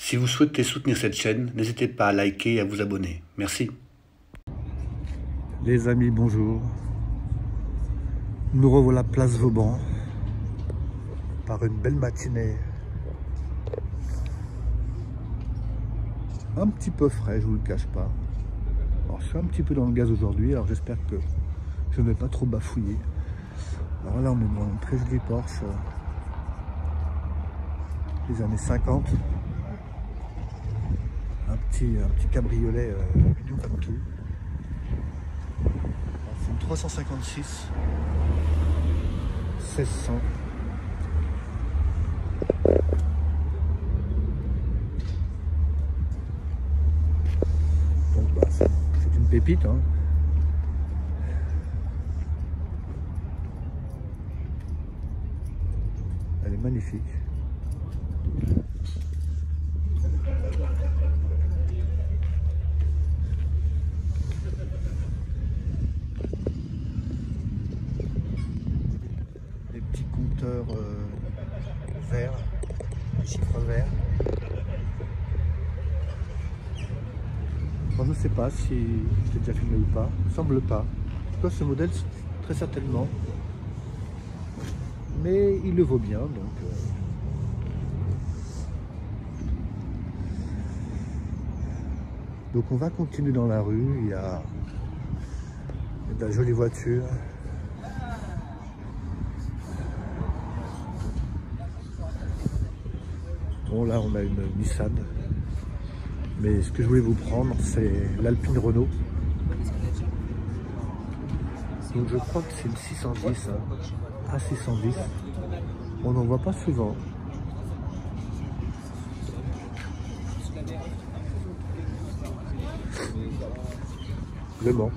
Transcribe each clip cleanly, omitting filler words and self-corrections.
Si vous souhaitez soutenir cette chaîne, n'hésitez pas à liker et à vous abonner. Merci. Les amis, bonjour. Nous revoilà place Vauban par une belle matinée. Un petit peu frais, je vous le cache pas. Alors, je suis un petit peu dans le gaz aujourd'hui, alors j'espère que je ne vais pas trop bafouiller. Alors là, on est dans une très jolie Porsche des années 50. Un petit cabriolet mignon comme tout. C'est une 356 1600. Donc bah, c'est une pépite, hein. Elle est magnifique. Les petits compteurs verts, les chiffres verts. Bon, je ne sais pas si je l'ai déjà filmé ou pas, il ne semble pas. En tout cas, ce modèle, très certainement. Mais il le vaut bien, donc... Donc on va continuer dans la rue, il y a de la jolie voiture. Bon là on a une Nissan, mais ce que je voulais vous prendre c'est l'Alpine Renault. Donc je crois que c'est une 610, hein, A610. On n'en voit pas souvent. Le Mans.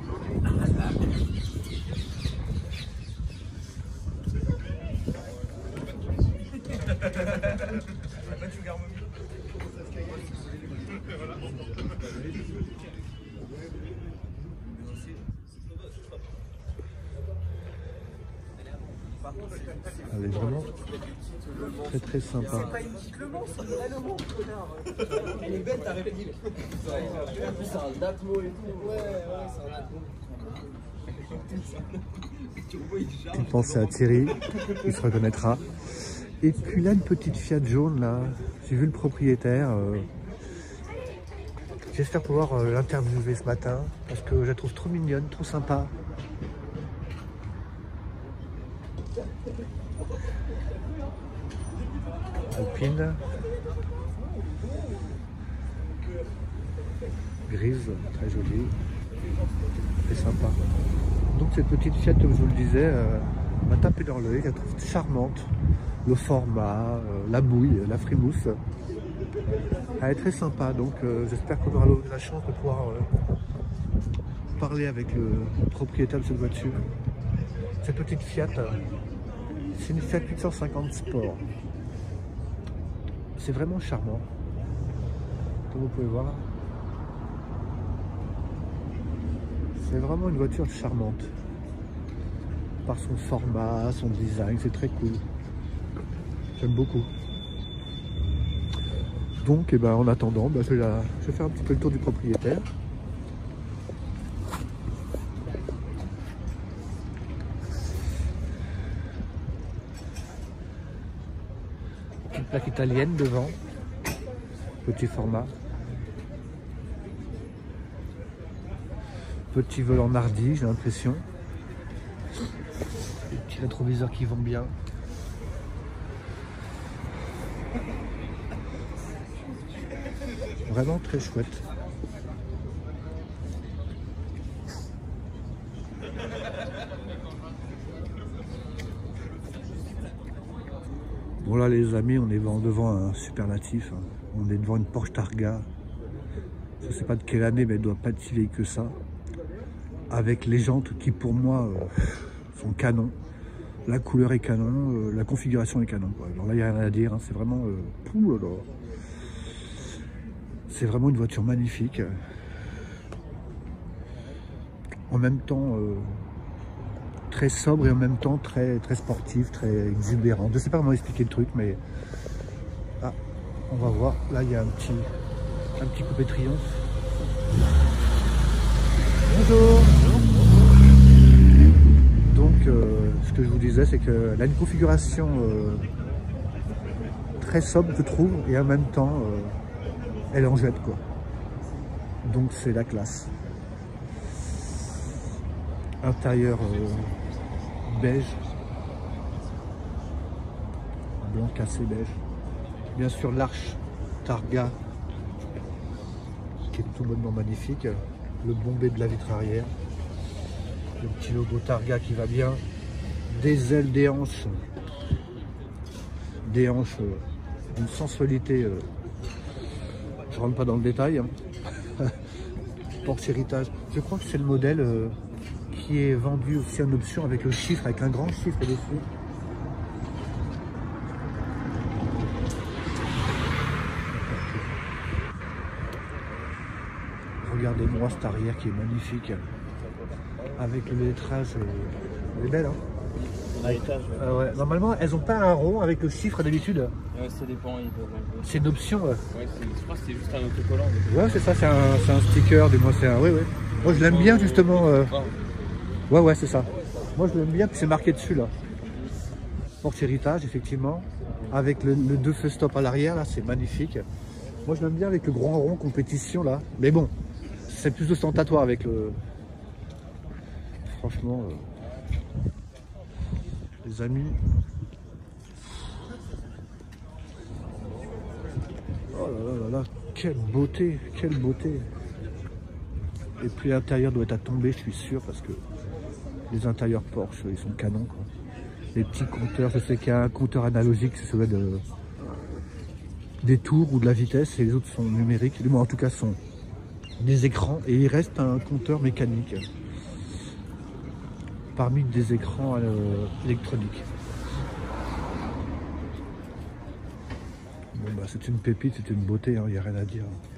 Elle est vraiment très sympa. C'est pas une petite Le Mans, c'est vrai Le Mans, connard. Elle est belle ta réplique. En plus c'est un Atmo et tout. Ouais, c'est un Atmo. Il pensait à Thierry, il se reconnaîtra. Et puis là, une petite Fiat jaune, là. J'ai vu le propriétaire. J'espère pouvoir l'interviewer ce matin, parce que je la trouve trop mignonne, trop sympa. Alpine. Grise, très jolie. Très sympa. Donc cette petite Fiat, comme je vous le disais, m'a tapé dans l'œil, je la trouve charmante. Le format, la bouille, la frimousse. Elle est très sympa, donc j'espère qu'on aura la chance de pouvoir parler avec le propriétaire de cette voiture. Cette petite Fiat, c'est une Fiat 850 Sport. C'est vraiment charmant, comme vous pouvez voir. C'est vraiment une voiture charmante. Par son format, son design, c'est très cool. J'aime beaucoup. Donc, en attendant, je vais faire un petit peu le tour du propriétaire. Petite plaque italienne devant. Petit format. Petit volant Nardi, j'ai l'impression. Les petits rétroviseurs qui vont bien. Vraiment très chouette. Bon là les amis, on est devant un superlatif. On est devant une Porsche Targa. Je ne sais pas de quelle année, mais elle ne doit pas être si vieille que ça. Avec les jantes qui pour moi sont canon. La couleur est canon, la configuration est canon, quoi. Alors là il n'y a rien à dire, hein. C'est vraiment... c'est vraiment une voiture magnifique. En même temps très sobre et en même temps très sportif, très exubérant. Je ne sais pas comment expliquer le truc, mais... Ah, On va voir. Là, il y a un petit coupé triomphe. Bonjour. Donc, ce que je vous disais, c'est qu'elle a une configuration très sobre, je trouve, et en même temps, elle en jette, quoi. Donc, c'est la classe. Intérieur beige, blanc cassé beige. Bien sûr, l'arche Targa, qui est tout bonnement magnifique. Le bombé de la vitre arrière. Le petit logo Targa qui va bien. Des ailes, des hanches. Des hanches d'une sensualité. Je rentre pas dans le détail. Hein. Porte héritage. Je crois que c'est le modèle qui est vendu aussi en option avec le chiffre, avec un grand chiffre dessus. Regardez-moi cette arrière qui est magnifique. Avec le lettrage, elle est belle, hein. Ouais. Normalement, elles n'ont pas un rond avec le chiffre d'habitude. Ouais, ça dépend. C'est une option. Ouais, je crois que c'est juste un autocollant. Ouais, c'est ça, c'est un sticker. Du moins, c'est un. Ouais. Moi, je l'aime bien justement. Ouais, c'est ça. Moi, je l'aime bien que c'est marqué dessus là. Porte héritage, effectivement. Avec le 2 feux stop à l'arrière, là, c'est magnifique. Moi, je l'aime bien avec le grand rond compétition là. Mais bon, c'est plus ostentatoire avec le. Franchement. Les amis, oh là, quelle beauté, quelle beauté. Et puis l'intérieur doit être à tomber, je suis sûr, parce que les intérieurs Porsche, ils sont canons, quoi. Les petits compteurs, je sais qu'il y a un compteur analogique, c'est celui des tours ou de la vitesse, et les autres sont numériques, en tout cas sont des écrans, et il reste un compteur mécanique parmi des écrans électroniques. Bon, bah, c'est une pépite, c'est une beauté, il n'y a rien à dire, à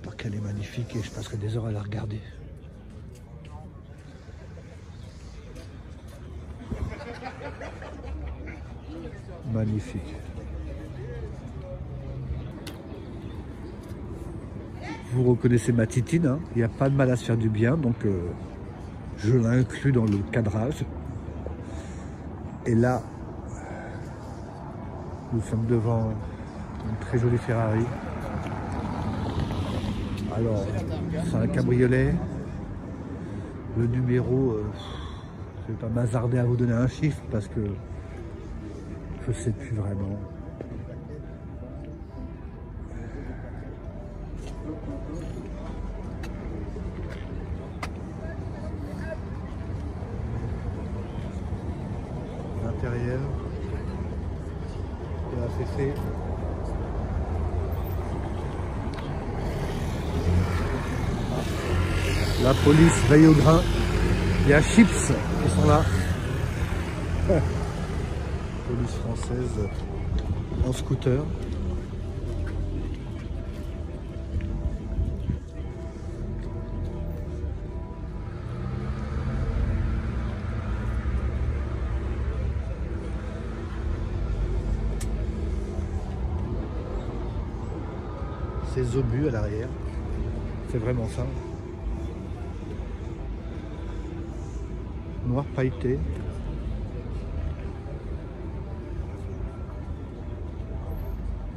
part qu'elle est magnifique et je passerai des heures à la regarder. Magnifique. Vous reconnaissez ma titine, hein, il n'y a pas de mal à se faire du bien, donc je l'inclus dans le cadrage. Et là, nous sommes devant une très jolie Ferrari. Alors, c'est un cabriolet. Le numéro, je ne vais pas m'hasarder à vous donner un chiffre parce que je ne sais plus vraiment. L'intérieur. Et là, c'est fait. La police veille au grain. Il y a Chips qui sont là. Police française en scooter. Ces obus à l'arrière. C'est vraiment ça. Noir pailleté.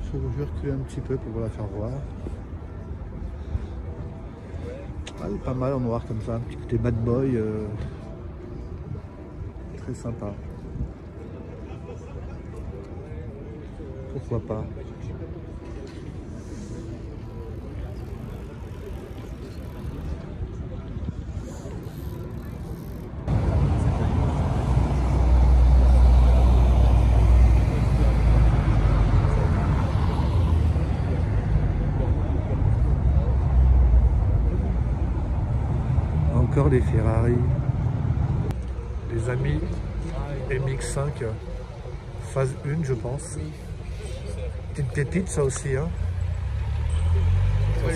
Je vais reculer un petit peu pour vous la faire voir. Ah, elle est pas mal en noir comme ça, un petit côté bad boy. Très sympa. Pourquoi pas. Encore des Ferrari, des amis MX5 phase 1 je pense. Petite pépite ça aussi hein.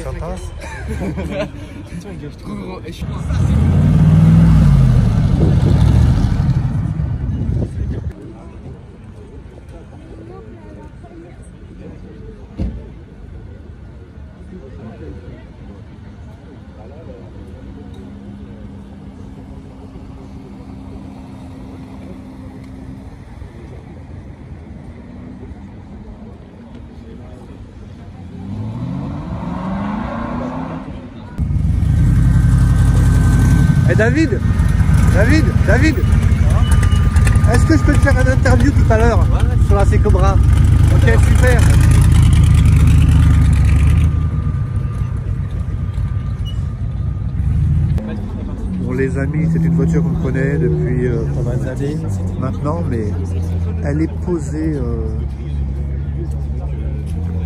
Ça passe. David, est-ce que je peux te faire une interview tout à l'heure sur la Cobra? Ok, super. Bon les amis, c'est une voiture qu'on connaît depuis pas mal d'années maintenant, mais elle est posée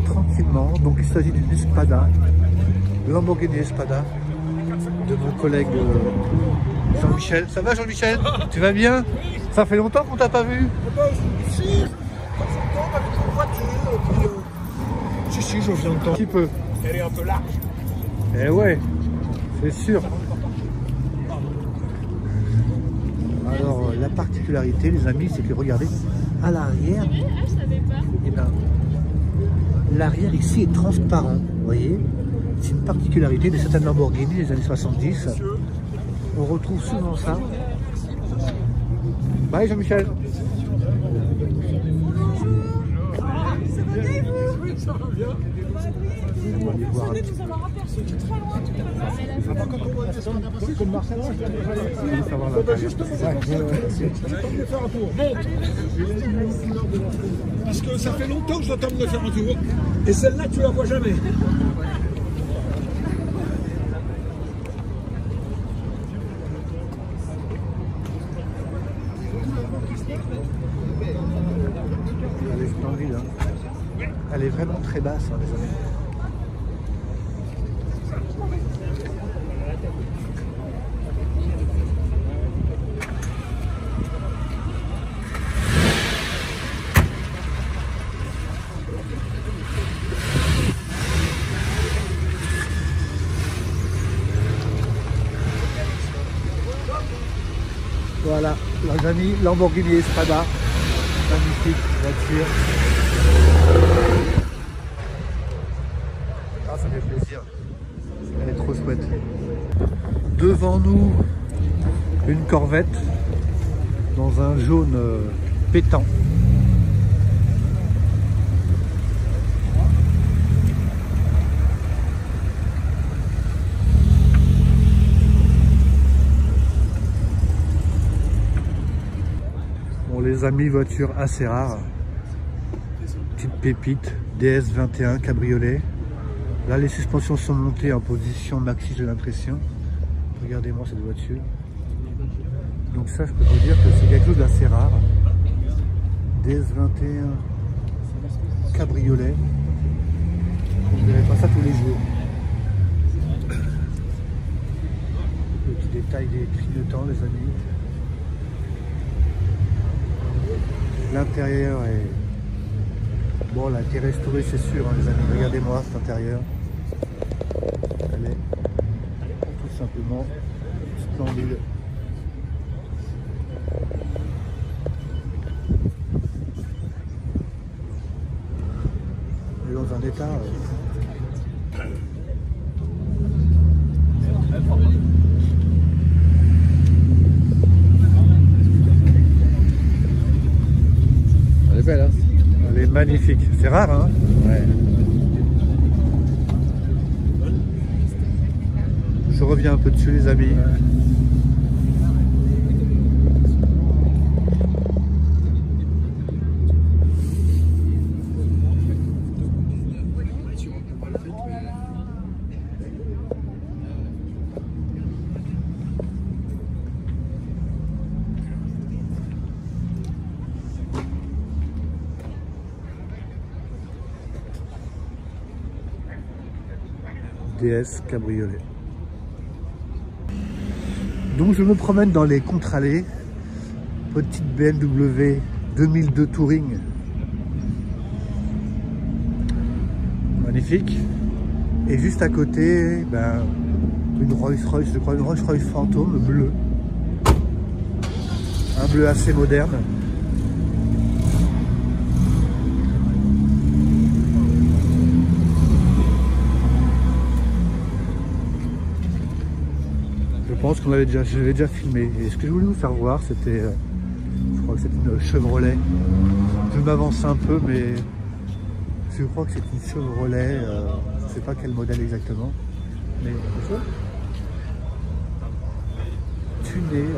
tranquillement. Donc il s'agit d'une Espada, Lamborghini Espada, de mon collègue Jean-Michel. Ça va Jean-Michel? Tu vas bien? Ça fait longtemps qu'on t'a pas vu? Si, je viens de temps. Un petit peu. Elle est un peu large. Eh ouais, c'est sûr. Alors la particularité les amis, c'est que regardez, à l'arrière, eh ben, l'arrière ici est transparent, vous voyez. C'est une particularité de certaines Lamborghini des années 70. On retrouve souvent ça. Bye Jean-Michel. On va aller voir un petit peu. Parce que ça fait longtemps que je dois t'emmener faire un tour. Et celle-là, tu la vois jamais. Elle est splendide, hein. Elle est vraiment très basse, hein, les amis. Voilà, les amis, Lamborghini Espada, magnifique voiture. Ah, ça fait plaisir. Elle est trop chouette. Devant nous, une Corvette dans un jaune pétant. Bon, les amis, voiture assez rare. Petite pépite, DS21 cabriolet. Là, les suspensions sont montées en position maxi, j'ai l'impression. Regardez-moi cette voiture. Donc ça, je peux vous dire que c'est quelque chose d'assez rare. DS21 cabriolet. Vous ne verrez pas ça tous les jours. Petit détail des clignotants, les amis. L'intérieur est... Bon, elle a été restaurée, c'est sûr, hein, les amis. Regardez-moi cet intérieur. Elle est tout simplement splendide. Elle est dans un état... Elle est belle, hein? Elle est magnifique. C'est rare, hein? Ouais. Je reviens un peu dessus, les amis. DS cabriolet. Donc je me promène dans les contre-allées. Petite BMW 2002 Touring. Magnifique. Et juste à côté, ben, une Rolls-Royce, je crois, une Rolls-Royce fantôme bleu. Un bleu assez moderne. Je pense qu'on l'avait déjà, je l'avais déjà filmé. Et ce que je voulais vous faire voir, c'était, je crois que c'est une Chevrolet. Je m'avance un peu, mais je crois que c'est une Chevrolet. Je ne sais pas quel modèle exactement, mais Funès.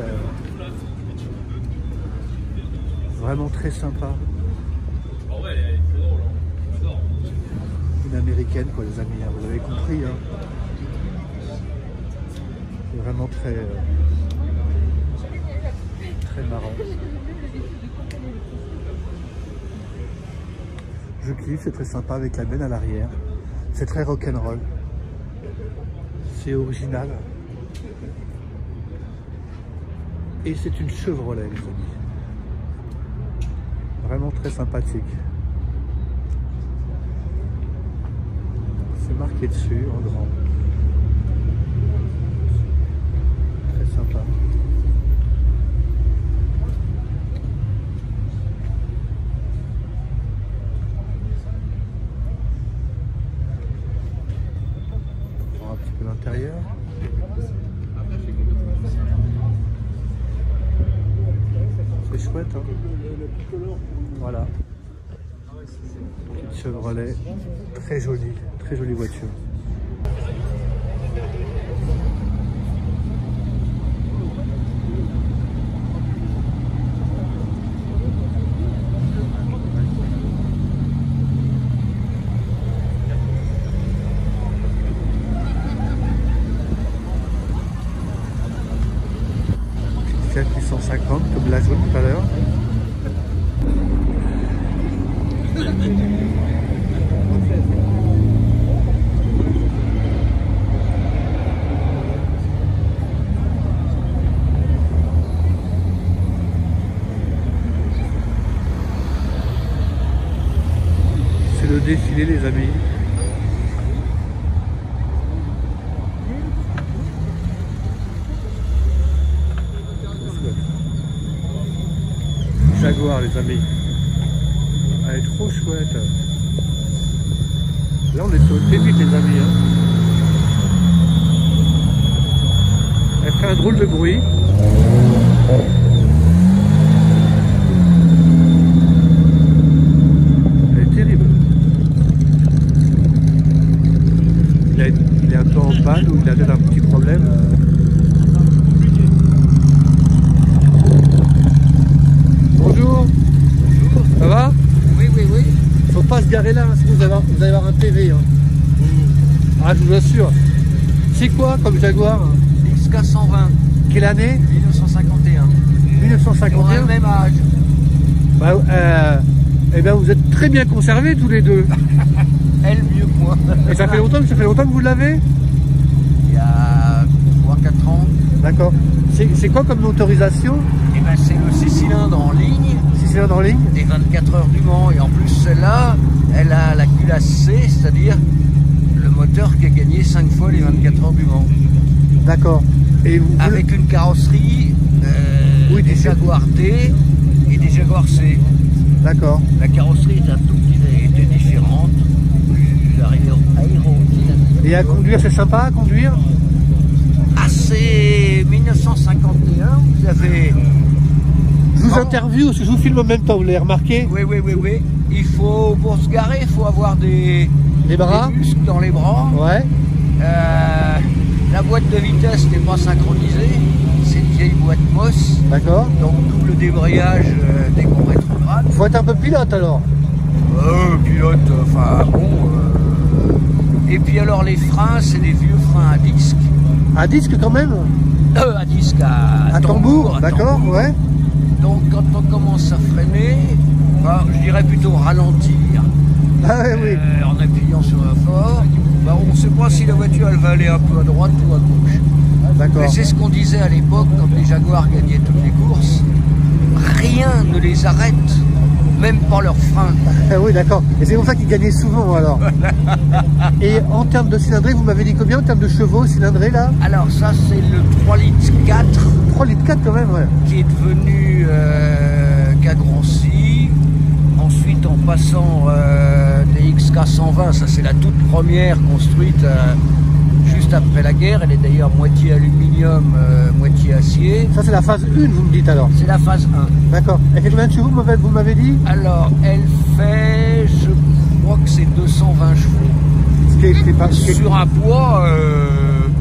Vraiment très sympa. Une américaine quoi les amis, hein, vous avez compris. Hein. C'est vraiment très marrant. Je kiffe, c'est très sympa avec la benne à l'arrière. C'est très rock'n'roll. C'est original. Et c'est une Chevrolet les amis. Vraiment très sympathique. C'est marqué dessus en grand. Très sympa. On va voir un petit peu l'intérieur. C'est chouette, hein. Voilà. Petite Chevrolet, très jolie voiture. Fiat 850 comme la jaune tout à l'heure. C'est le défilé les amis. Jaguar les amis. Elle est trop chouette. Là on est sur le T8 les amis. Hein. Elle fait un drôle de bruit. Elle est terrible. Il est un peu en panne ou il a peut-être un petit problème. Bonjour. Ça va? Oui. Faut pas se garer là, hein, sinon vous allez avoir un PV. Hein. Ah, je vous assure. C'est quoi comme Jaguar? XK120. Quelle année? 1951. 1951. On a le même âge. Bah, eh bien, vous êtes très bien conservés tous les deux. Elle mieux que moi. Et ça fait longtemps que vous l'avez? Il y a 3-4 ans. D'accord. C'est quoi comme motorisation? Et ben c'est le 6 cylindres en ligne. 6 cylindres en ligne? Des 24 heures du Mans. Et en plus celle-là, elle a la culasse C, c'est-à-dire le moteur qui a gagné 5 fois les 24 heures du Mans. D'accord. Et vous, avec une carrosserie oui, des Jaguar D et des Jaguar C. D'accord. La carrosserie est un tout petit était différente, plus aérodynamique. Et à conduire, c'est sympa à conduire? Ah, c'est 1951, vous avez... Je vous interviewe, parce que je vous filme en même temps, vous l'avez remarqué? Oui. Il faut, pour se garer, il faut avoir des bras, des muscles dans les bras. Ouais. La boîte de vitesse n'est pas synchronisée, c'est une vieille boîte MOS. D'accord. Donc double débrayage dès qu'on rétrograde. Faut être un peu pilote alors. Pilote, enfin bon. Et puis alors les freins, c'est des vieux freins à disque. À disque quand même? À disque, à tambour. D'accord, ouais. Donc quand on commence à freiner, bah, je dirais plutôt ralentir. Ah ouais, oui. En appuyant sur un fort, bah, on ne sait pas si la voiture elle va aller un peu à droite ou à gauche. D'accord. Mais c'est ce qu'on disait à l'époque quand les Jaguars gagnaient toutes les courses. Rien ne les arrête, même pas leurs freins. Ah oui, d'accord. Et c'est pour ça qu'ils gagnaient souvent alors. Et en termes de cylindrée, vous m'avez dit combien en termes de chevaux cylindrée là? Alors ça c'est le 3 litres 4. 3 litres 4 quand même, ouais. Qui est devenu Cagrossi. Ensuite en passant des XK120, ça c'est la toute première construite juste après la guerre. Elle est d'ailleurs moitié aluminium, moitié acier. Ça c'est la phase 1 vous me dites alors? C'est la phase 1. D'accord. Elle fait combien de chevaux vous m'avez dit? Alors elle fait, je crois que c'est 220 chevaux. Sur un poids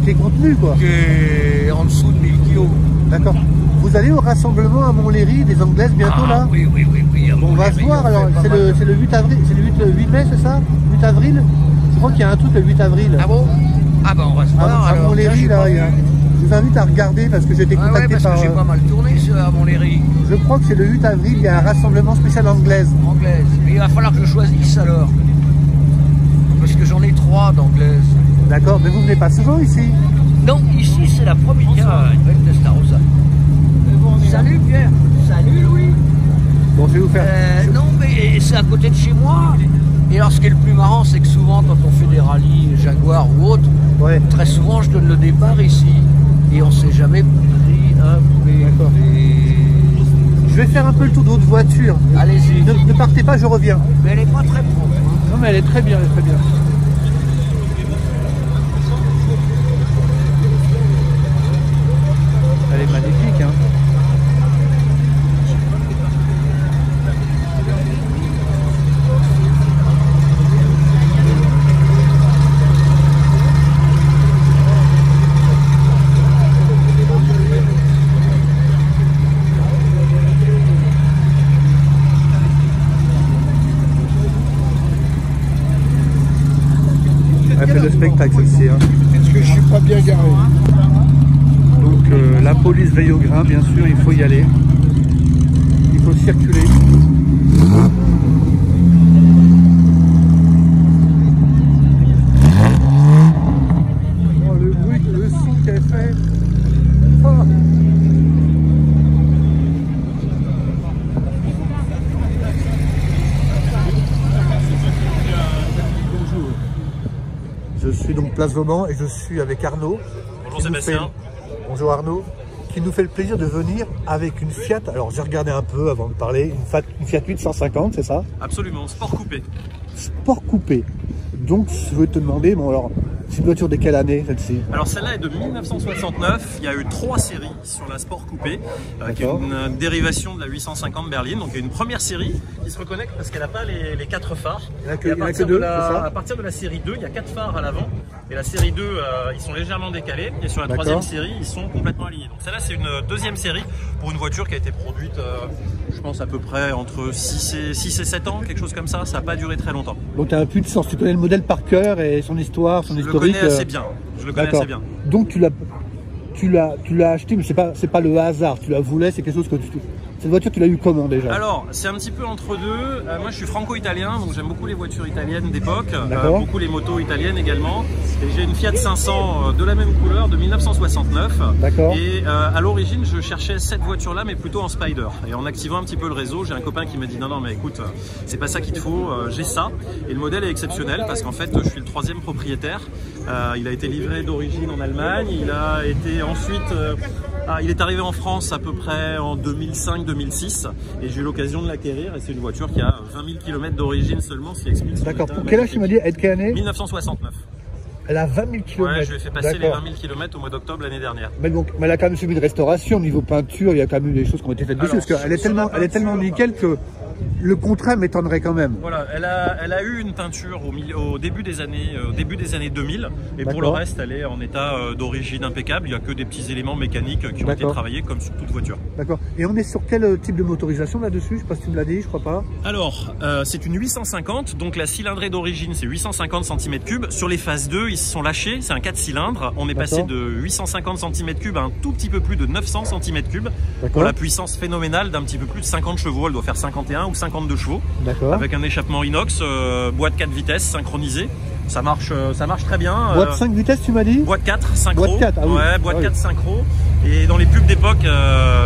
qui est contenu quoi. Qui est en dessous de 1000 kg. D'accord. Vous allez au rassemblement à Montlhéry des Anglaises bientôt là? Oui. Bon, on va se voir alors, c'est le 8 avril, c'est le 8 mai, c'est ça? 8 avril? Je crois qu'il y a un truc le 8 avril. Ah bon? Ah bah on va se voir à alors. Montlhéry là, je vous invite à regarder parce que j'ai été contacté parce par... que j'ai pas mal tourné à Montlhéry. Je crois que c'est le 8 avril, il y a un rassemblement spécial anglaise. Anglaise. Mais il va falloir que je choisisse alors. Parce que j'en ai 3 d'anglaises. D'accord, mais vous venez pas souvent ici? Non, ici c'est la première. Il y a une belle Testarossa. Salut Pierre. Salut Louis. Bon, je vais vous faire... Non, mais c'est à côté de chez moi. Et alors ce qui est le plus marrant, c'est que souvent quand on fait des rallyes Jaguar ou autre, Ouais. très souvent je donne le départ ici. Et on s'est jamais pris un D'accord. Je vais faire un peu le tour de votre voiture. Allez-y. Ne partez pas, je reviens. Mais elle est pas très propre. Non mais elle est très bien, elle est très bien. Elle est magnifique, hein. Elle fait le spectacle celle-ci, hein. Est-ce que je suis pas bien garé? Donc la police veille au grain, bien sûr, il faut y aller. Il faut circuler. Oh, le bruit, le son qu'elle fait. Oh. Bonjour. Je suis donc Place Vauban et je suis avec Arnaud. Bonjour Sébastien. Bonjour Arnaud, qui nous fait le plaisir de venir avec une Fiat. Alors j'ai regardé un peu avant de parler, une Fiat 850, c'est ça? Absolument, sport coupé. Sport coupé. Donc je veux te demander, bon alors, c'est une voiture de quelle année celle-ci? Alors celle-là est de 1969, il y a eu 3 séries sur la sport coupé, qui est une dérivation de la 850 berline. Donc il y a une première série qui se reconnaît parce qu'elle n'a pas les 4 phares. Il n'y en a que 2, c'est ça? À partir de la série 2, il y a 4 phares à l'avant. Et la série 2, ils sont légèrement décalés. Et sur la troisième série, ils sont complètement alignés. Donc celle-là, c'est une deuxième série pour une voiture qui a été produite, je pense, à peu près entre 6 et 7 ans, quelque chose comme ça. Ça n'a pas duré très longtemps. Donc tu as un peu de sens, tu connais le modèle par cœur et son histoire, son historique. Je le connais assez bien. Je le connais assez bien. Donc tu l'as acheté, mais c'est pas le hasard. Tu la voulais, c'est quelque chose que cette voiture, tu l'as eu comment déjà? Alors, c'est un petit peu entre deux. Moi, je suis franco-italien, donc j'aime beaucoup les voitures italiennes d'époque, beaucoup les motos italiennes également. Et j'ai une Fiat 500 de la même couleur de 1969. D'accord. Et à l'origine, je cherchais cette voiture-là, mais plutôt en Spider. Et en activant un petit peu le réseau, j'ai un copain qui m'a dit non, mais écoute, c'est pas ça qu'il te faut, j'ai ça. Et le modèle est exceptionnel parce qu'en fait, je suis le 3e propriétaire. Il a été livré d'origine en Allemagne. Il a été ensuite... il est arrivé en France à peu près en 2005-2006 et j'ai eu l'occasion de l'acquérir et c'est une voiture qui a 20 000 km d'origine seulement, s'il explique. D'accord, pour quel âge tu m'as dit? Elle quelle année? 1969. Elle a 20 000 km. Ouais, je lui ai fait passer les 20 000 km au mois d'octobre l'année dernière. Mais donc, elle a quand même subi une restauration au niveau peinture, il y a quand même eu des choses qui ont été faites dessus, parce qu'elle est tellement nickel que le contraire m'étonnerait quand même. Voilà, elle a eu une peinture au début des années 2000 et pour le reste elle est en état d'origine impeccable. Il n'y a que des petits éléments mécaniques qui ont été travaillés comme sur toute voiture. D'accord. Et on est sur quel type de motorisation là-dessus? Je ne sais pas si tu me l'as dit, je crois pas. Alors, c'est une 850, donc la cylindrée d'origine c'est 850 cm3. Sur les phases 2, ils se sont lâchés, c'est un 4 cylindres. On est passé de 850 cm3 à un tout petit peu plus de 900 cm3 pour la puissance phénoménale d'un petit peu plus de 50 chevaux. Elle doit faire 51 ou 52 chevaux, avec un échappement inox, boîte 4 vitesses synchronisée. Ça marche très bien. Boîte 5 vitesses, tu m'as dit? Boîte 4 synchro. Boîte 4, ah oui. Ouais, boîte 4 synchro. Et dans les pubs d'époque,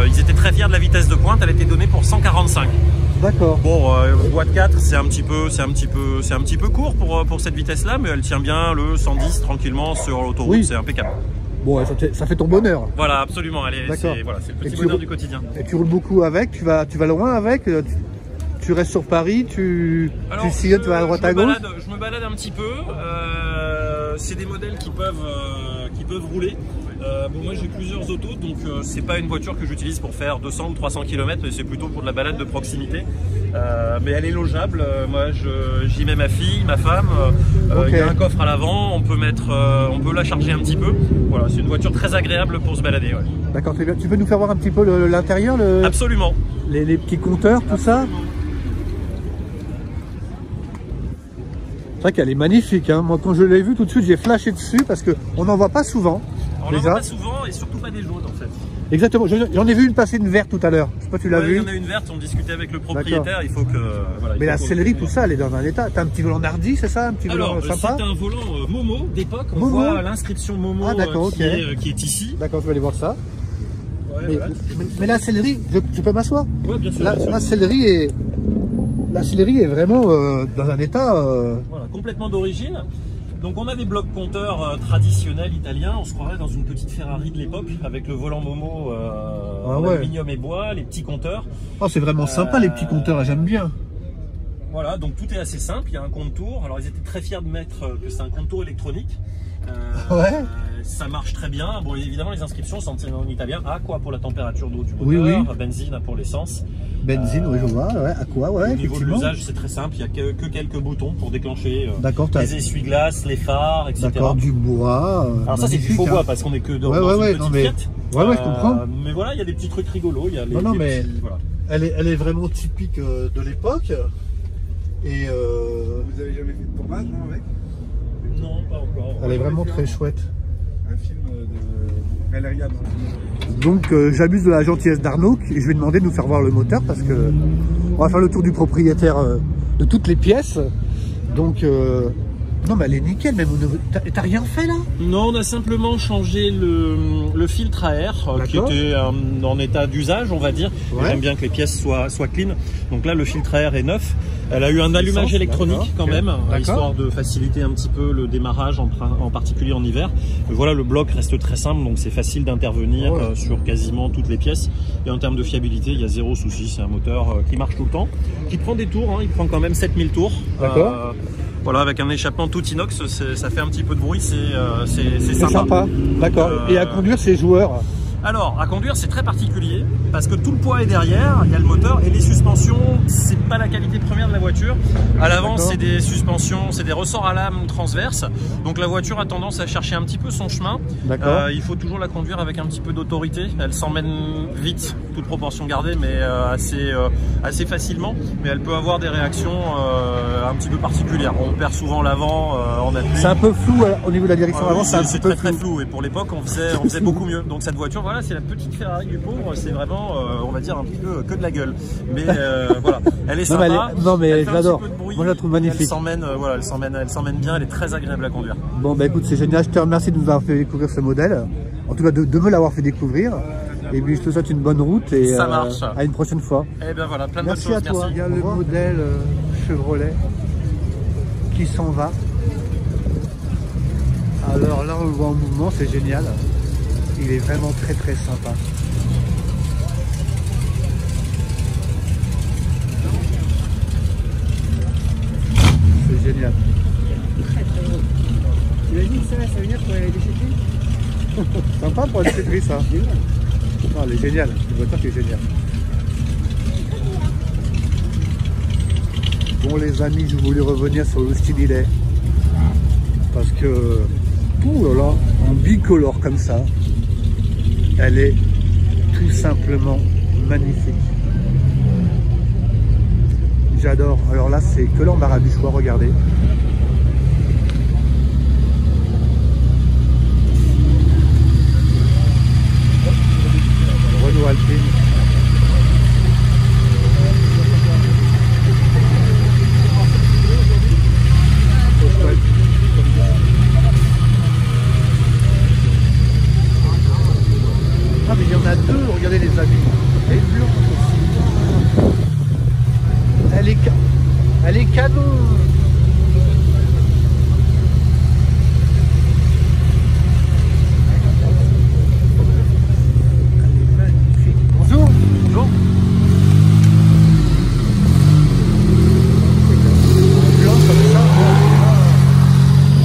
ils étaient très fiers de la vitesse de pointe. Elle était donnée pour 145. D'accord. Bon, boîte 4, c'est un petit peu court pour cette vitesse-là, mais elle tient bien le 110 tranquillement sur l'autoroute. Oui. C'est impeccable. Bon, ça fait ton bonheur. Voilà, absolument. C'est le petit bonheur du quotidien. Et tu roules beaucoup avec? Tu vas loin avec? Tu restes sur Paris, tu sillonnes, tu vas à droite à gauche? Je me balade un petit peu. C'est des modèles qui peuvent rouler. Bon, moi j'ai plusieurs autos, donc c'est pas une voiture que j'utilise pour faire 200 ou 300 km, mais c'est plutôt pour de la balade de proximité. Mais elle est logeable, moi j'y mets ma fille, ma femme, il y a un coffre à l'avant, on peut la charger un petit peu. Voilà, c'est une voiture très agréable pour se balader. Ouais. D'accord, très bien. Tu peux nous faire voir un petit peu l'intérieur, Absolument. Les petits compteurs, tout ça? C'est vrai qu'elle est magnifique, hein. Moi quand je l'ai vue tout de suite j'ai flashé dessus parce qu'on n'en voit pas souvent. On n'en voit pas souvent et surtout pas des jaunes en fait. Exactement, j'en ai vu une passer, une verte tout à l'heure. Je sais pas si tu l'as vu. Il y en a une verte, on discutait avec le propriétaire, il faut que... Voilà, mais la sellerie, tout ça, elle est dans un état. T'as un petit volant Nardi, c'est ça? Un petit volant sympa? C'est un volant Momo d'époque, on voit l'inscription Momo qui est ici. D'accord, je vais aller voir ça. Ouais, mais la sellerie, je peux m'asseoir? Oui, bien sûr. La sellerie est vraiment dans un état... Voilà, complètement d'origine. Donc on a des blocs compteurs traditionnels italiens, on se croirait dans une petite Ferrari de l'époque avec le volant Momo en aluminium et bois, les petits compteurs. Oh, c'est vraiment sympa les petits compteurs, j'aime bien. Voilà, donc tout est assez simple, il y a un compte-tour. Alors ils étaient très fiers de mettre que c'est un compte-tour électronique. Ça marche très bien. Bon, évidemment les inscriptions sont en italien. Aqua pour la température d'eau du moteur, benzine pour l'essence. Benzine, oui, je vois, aqua, Au niveau de l'usage, c'est très simple, il n'y a que quelques boutons pour déclencher les essuie-glaces, les phares, etc. D'accord, du bois. Alors ça c'est du faux bois parce qu'on est que dans une petite Fiat. Je comprends. Mais voilà, il y a des petits trucs rigolos. Il y a elle est vraiment typique de l'époque. Et vous avez jamais fait de tournage, non, avec? Non, pas encore. Elle est vraiment très chouette. Un film de Valéria. Donc j'abuse de la gentillesse d'Arnaud et je vais demander de nous faire voir le moteur parce que on va faire le tour du propriétaire de toutes les pièces. Donc non mais elle est nickel, même t'as rien fait là? Non, on a simplement changé le filtre à air qui était en état d'usage, on va dire. J'aime bien que les pièces soient clean. Donc là le filtre à air est neuf. Elle a eu un allumage électronique quand même, histoire de faciliter un petit peu le démarrage, en particulier en hiver. Mais voilà, le bloc reste très simple, donc c'est facile d'intervenir sur quasiment toutes les pièces. Et en termes de fiabilité, il y a zéro souci. C'est un moteur qui marche tout le temps, qui prend des tours, hein, il prend quand même 7000 tours. Voilà, avec un échappement tout inox, ça fait un petit peu de bruit, c'est sympa. D'accord. Et à conduire, c'est joueur? Alors, à conduire, c'est très particulier parce que tout le poids est derrière, il y a le moteur et les suspensions, c'est pas la qualité première de la voiture. À l'avant, c'est des suspensions, c'est des ressorts à lame transverses. Donc la voiture a tendance à chercher un petit peu son chemin. Il faut toujours la conduire avec un petit peu d'autorité. Elle s'emmène vite, toute proportion gardée, mais assez facilement. Mais elle peut avoir des réactions un petit peu particulières. On perd souvent l'avant en appui. C'est un peu flou au niveau de la direction avant. C'est très flou. Et pour l'époque, on faisait beaucoup mieux. Donc cette voiture, voilà, c'est la petite Ferrari du pauvre, c'est vraiment, on va dire, un petit peu que de la gueule. Mais voilà, elle est sympa. Non mais je l'adore. Moi je la trouve magnifique. Elle s'emmène bien, elle est très agréable à conduire. Bon bah écoute, c'est génial, je te remercie de nous avoir fait découvrir ce modèle. En tout cas de me l'avoir fait découvrir. Et puis je te souhaite une bonne route et ça marche. À une prochaine fois. Et bien voilà, plein de bonnes choses. Merci à toi. Il y a le modèle Chevrolet qui s'en va. Alors là on le voit en mouvement, c'est génial. Il est vraiment très très sympa. C'est génial. Tu m'as dit que ça veut dire pour aller déchetterie? Sympa pour la déchetterie ça. Non, elle est géniale, c'est une voiture qui est géniale. Bon les amis, je voulais revenir sur le Stinilet. Parce que, ouh là là, en bicolore comme ça. Elle est tout simplement magnifique. J'adore. Alors là, c'est que l'embarras du choix, regardez. Renault Alpine. Ah mais il y en a deux, regardez les amis. Et blanc aussi. Elle est canon. Elle est magnifique. Bonjour. Bonjour. Blanc comme ça.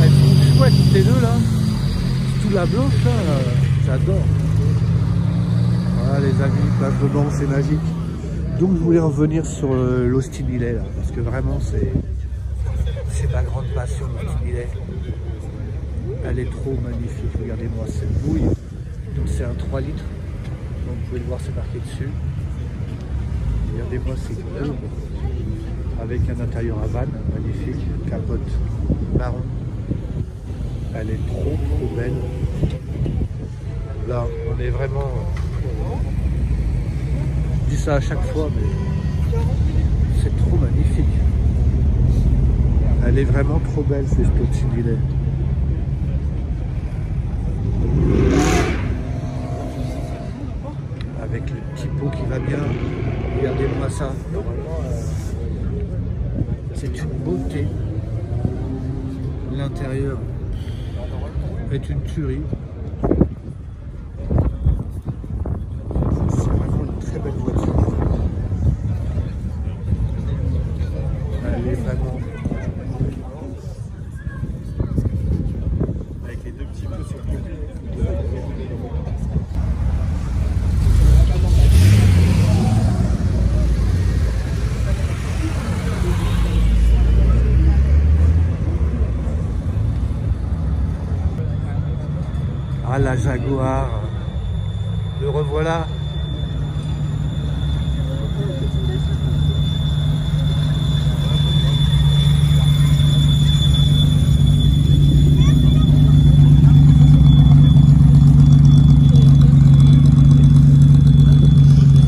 Elles sont chouettes toutes les deux là. Toute la blanche là. j'adore. Voilà les amis, place de Banque, c'est magique. Donc je voulais revenir sur l'Austin Hillet là, parce que vraiment c'est ma grande passion, l'Austin Hillet. Elle est trop magnifique, regardez-moi cette bouille. Donc c'est un 3 litres, donc vous pouvez le voir, c'est marqué dessus. Regardez-moi ces courbes, avec un intérieur à vanne, magnifique, capote marron. Elle est trop belle. Là, on est vraiment... je dis ça à chaque fois, mais c'est trop magnifique. Elle est vraiment trop belle, cette Austin Hillet. Avec le petit pot qui va bien. Regardez-moi ça. C'est une beauté. L'intérieur est une tuerie. C'est vraiment une très belle voiture. Elle est vraiment... avec les deux petits pots sur le côté. Ah, la Jaguar, le revoilà.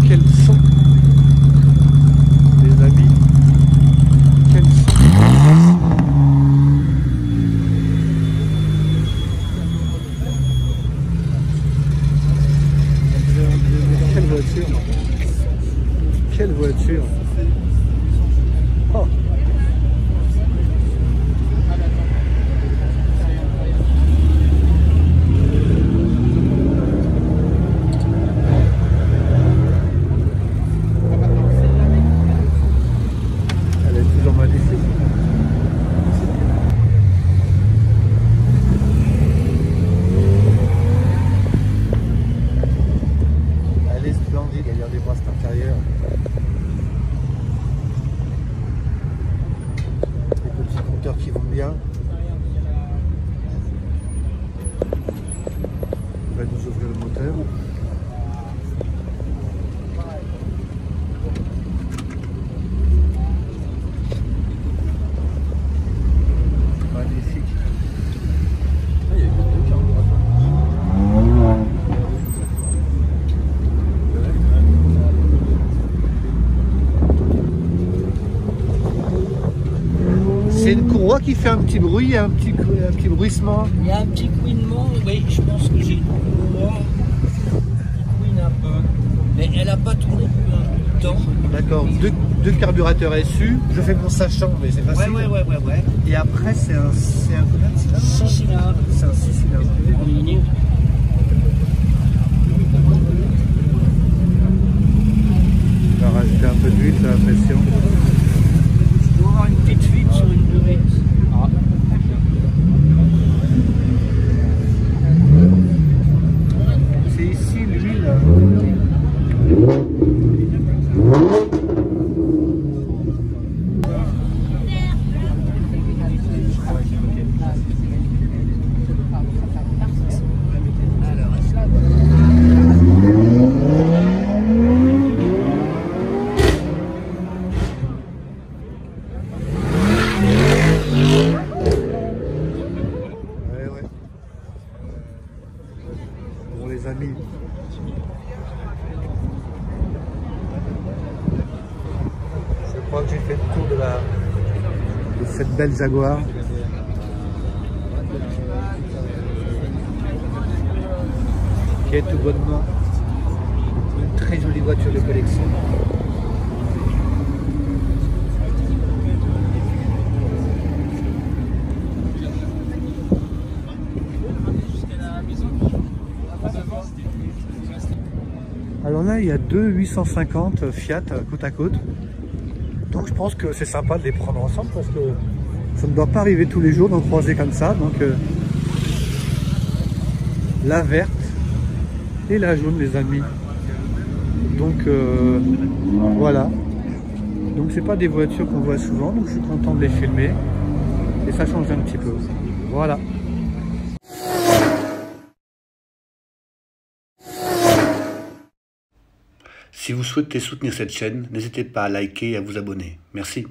Quel son, les amis, quel son. Quelle voiture! Oh. Elle est toujours magnifique. Elle est splendide, regardez-moi cet intérieur. Les petits compteurs qui vont bien. On va nous ouvrir le moteur. Magnifique. C'est une courroie qui fait un petit bruit, un petit bruissement. Il y a un petit couinement, oui, je pense que j'ai une courroie qui couine un peu. Mais elle n'a pas tourné depuis un bout de temps. D'accord, deux carburateur SU. Je fais mon sachant, mais c'est facile. Ouais. Et après, c'est un combien de cylindres? 6 cylindres. C'est un 6 cylindres. On va rajouter un peu d'huile, j'ai l'impression. Je dois avoir une petite fuite sur une durée. Ah. C'est ici l'huile. Bon les amis, je crois que j'ai fait le tour de cette belle Jaguar. Qui est tout bonnement une très jolie voiture de collection. Alors là, il y a deux 850 Fiat côte à côte. Donc je pense que c'est sympa de les prendre ensemble parce que ça ne doit pas arriver tous les jours d'en croiser comme ça. Donc la verte, et la jaune, les amis. Donc voilà. Donc c'est pas des voitures qu'on voit souvent, donc je suis content de les filmer. Et ça change un petit peu. Voilà. Si vous souhaitez soutenir cette chaîne, n'hésitez pas à liker et à vous abonner. Merci.